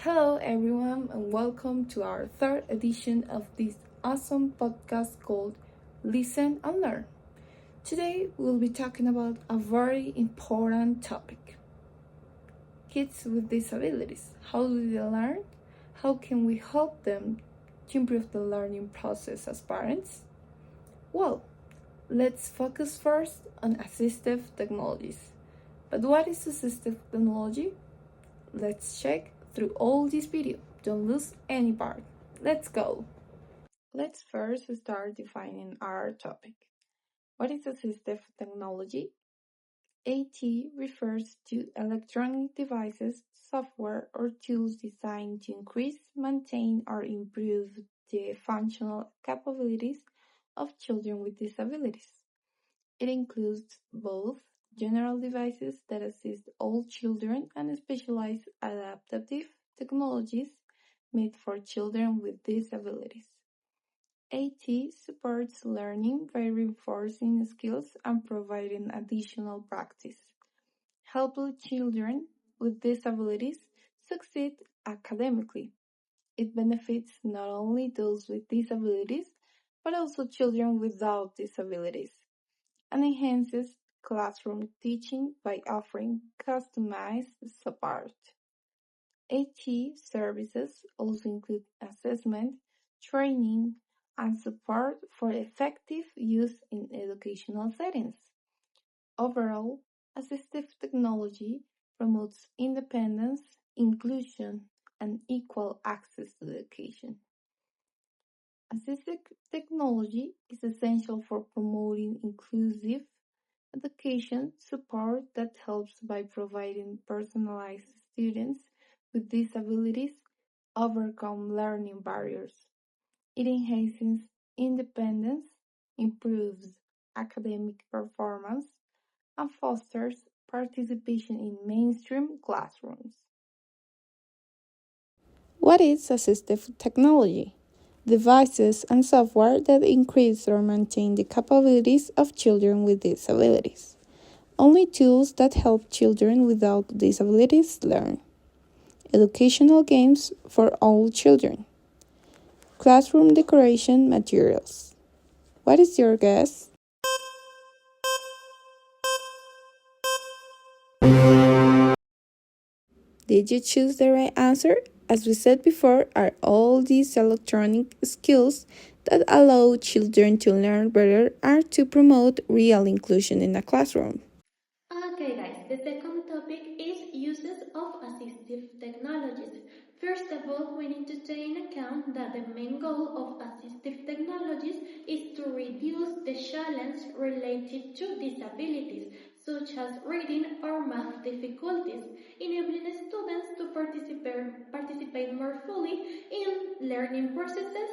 Hello, everyone, and welcome to our third edition of this awesome podcast called Listen and Learn. Today, we'll be talking about a very important topic: kids with disabilities. How do they learn? How can we help them to improve the learning process as parents? Well, let's focus first on assistive technologies. But what is assistive technology? Let's check through all this video. Don't lose any part. Let's go. Let's first start defining our topic. What is assistive technology? AT refers to electronic devices, software, or tools designed to increase, maintain, or improve the functional capabilities of children with disabilities. It includes both general devices that assist all children and specialized adaptive technologies made for children with disabilities. AT supports learning by reinforcing skills and providing additional practice, helping children with disabilities succeed academically. It benefits not only those with disabilities, but also children without disabilities, and enhances classroom teaching by offering customized support. AT services also include assessment, training, and support for effective use in educational settings. Overall, assistive technology promotes independence, inclusion, and equal access to education. Assistive technology is essential for promoting inclusive education support that helps by providing personalized students with disabilities overcome learning barriers. It enhances independence, improves academic performance, and fosters participation in mainstream classrooms. What is assistive technology? Devices and software that increase or maintain the capabilities of children with disabilities. Only tools that help children without disabilities learn. Educational games for all children. Classroom decoration materials. What is your guess? Did you choose the right answer? As we said before, are all these electronic skills that allow children to learn better and to promote real inclusion in a classroom. Okay, guys, the second topic is uses of assistive technologies. First of all, we need to take into account that the main goal of assistive technologies is to reduce the challenge related to disabilities, such as reading or math difficulties, enabling students to participate more fully in learning processes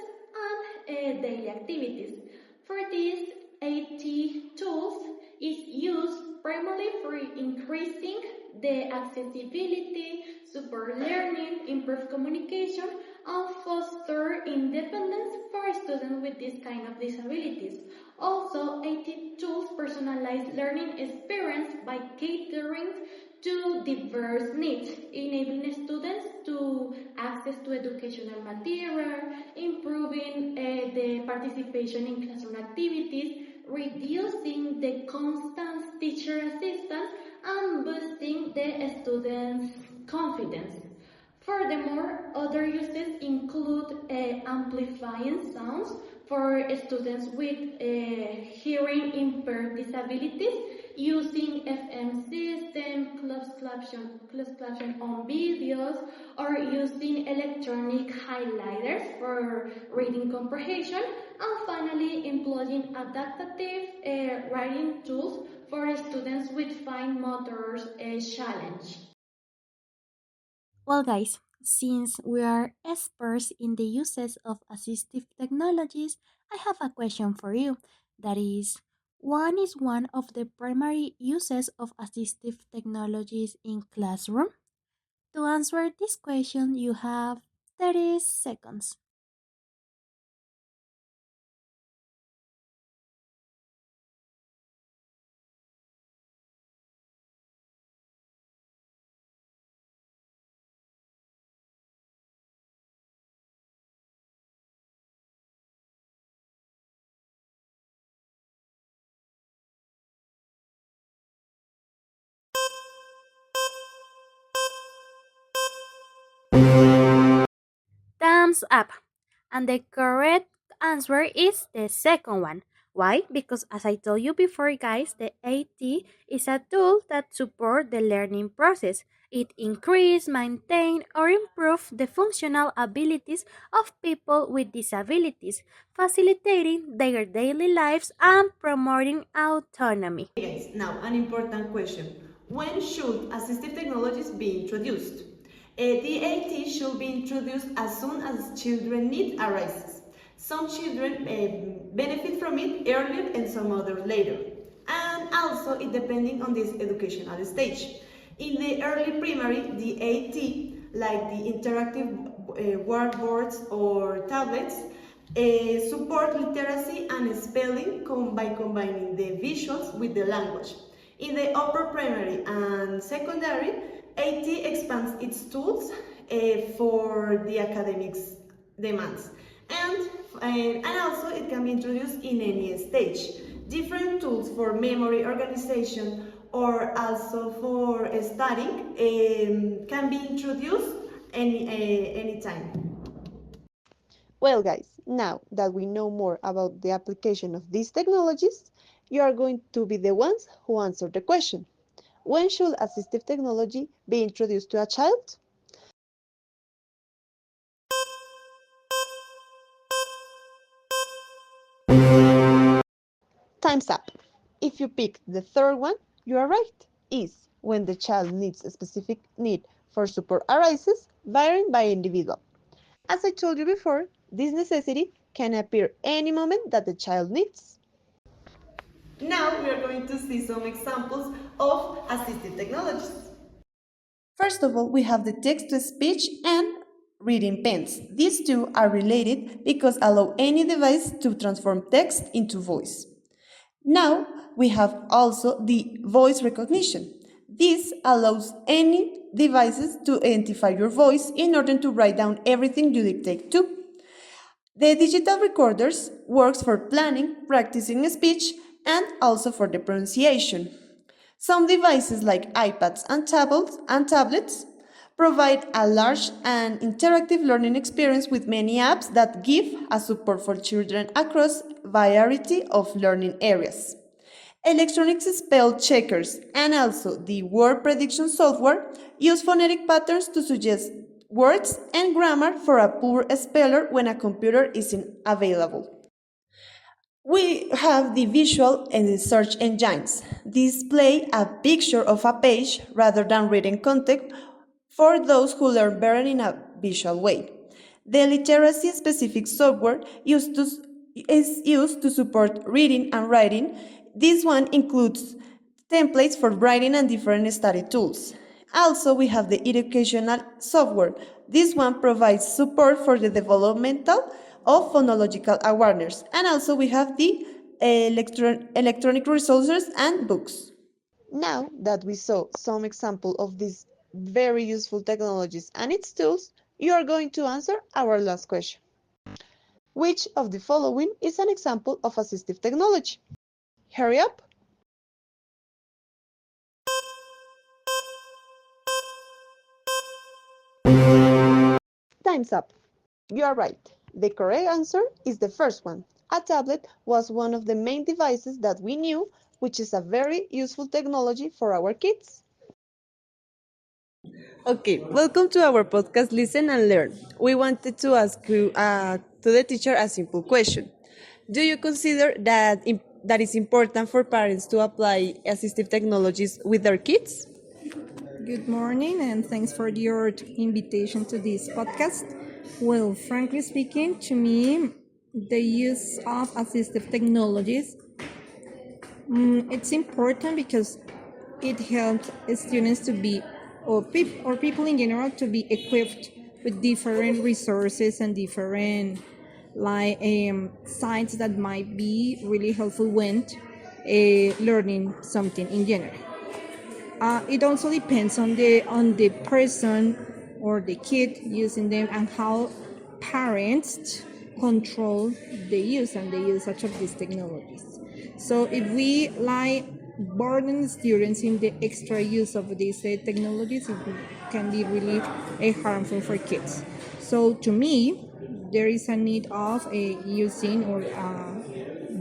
and daily activities. For this, AT tools is used primarily for increasing the accessibility, support learning, improve communication, and foster independence for students with this kind of disabilities. Also, AT tools personalize learning experience by catering to diverse needs, enabling students to access to educational material, improving the participation in classroom activities, reducing the constant teacher assistance, and boosting the students' confidence. Furthermore, other uses include amplifying sounds for students with hearing impaired disabilities, using FM system, closed caption on videos, or using electronic highlighters for reading comprehension, and finally employing adaptive writing tools for students with fine motor challenge. Well, guys, since we are experts in the uses of assistive technologies, I have a question for you. That is, what is one of the primary uses of assistive technologies in classroom? To answer this question, you have 30 seconds. Thumbs up. And the correct answer is the second one. Why? Because as I told you before, guys, the AT is a tool that supports the learning process. It increase, maintain, or improve the functional abilities of people with disabilities, facilitating their daily lives and promoting autonomy. Hey guys, now an important question. When should assistive technologies be introduced? The AT should be introduced as soon as children need arises. Some children benefit from it earlier and some others later. And also it depending on this educational stage. In the early primary, the AT, like the interactive whiteboards or tablets, support literacy and spelling by combining the visuals with the language. In the upper primary and secondary, AT expands its tools for the academics demands. And also it can be introduced in any stage. Different tools for memory organization or also for studying can be introduced anytime. Well, guys, now that we know more about the application of these technologies, you are going to be the ones who answer the question. When should assistive technology be introduced to a child? Time's up. If you picked the third one, you are right. Is when the child needs a specific need for support arises, varying by individual. As I told you before, this necessity can appear any moment that the child needs. Now we are going to see some examples of assistive technologies. First of all, we have the text-to-speech and reading pens. These two are related because allow any device to transform text into voice. Now, we have also the voice recognition. This allows any devices to identify your voice in order to write down everything you dictate to. The digital recorders works for planning, practicing speech, and also for the pronunciation. Some devices like iPads and tablets provide a large and interactive learning experience with many apps that give a support for children across a variety of learning areas. Electronic spell checkers and also the word prediction software use phonetic patterns to suggest words and grammar for a poor speller when a computer isn't available. We have the visual and the search engines. Display a picture of a page rather than reading content for those who learn better in a visual way. The literacy-specific software is used to support reading and writing. This one includes templates for writing and different study tools. Also, we have the educational software. This one provides support for the developmental of phonological awareness. And also we have the electronic resources and books. Now that we saw some example of these very useful technologies and its tools, you are going to answer our last question. Which of the following is an example of assistive technology? Hurry up! Time's up. You are right. The correct answer is the first one. A tablet was one of the main devices that we knew, which is a very useful technology for our kids. Okay, welcome to our podcast Listen and Learn. We wanted to ask you, to the teacher a simple question. Do you consider that it's important for parents to apply assistive technologies with their kids? Good morning, and thanks for your invitation to this podcast. Well, frankly speaking, to me, the use of assistive technologies it's important because it helps students to be or people in general to be equipped with different resources and different sites that might be really helpful when learning something in general. It also depends on the person or the kid using them and how parents control the use and the usage of these technologies. So if we burden students in the extra use of these technologies, can be really harmful for kids. So to me, there is a need of using or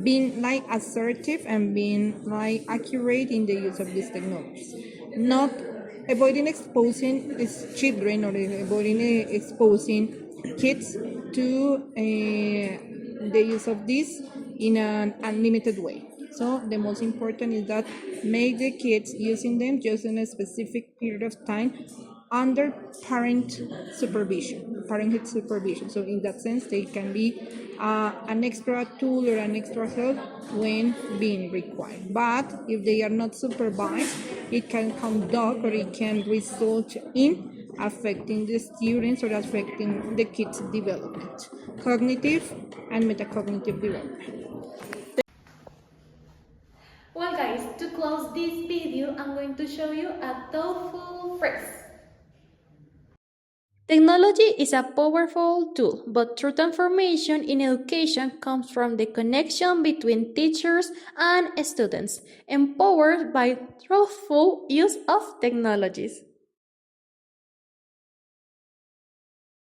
being like assertive and being like accurate in the use of these technologies, not avoiding exposing these children or avoiding exposing kids to the use of this in an unlimited way. So the most important is that make the kids using them just in a specific period of time under parenthood supervision. So in that sense, they can be an extra tool or an extra help when being required. But if they are not supervised, it can conduct or it can result in affecting the students or affecting the kids' development, cognitive and metacognitive development. Well guys, to close this video, I'm going to show you a thoughtful phrase. Technology is a powerful tool, but true transformation in education comes from the connection between teachers and students, empowered by truthful use of technologies.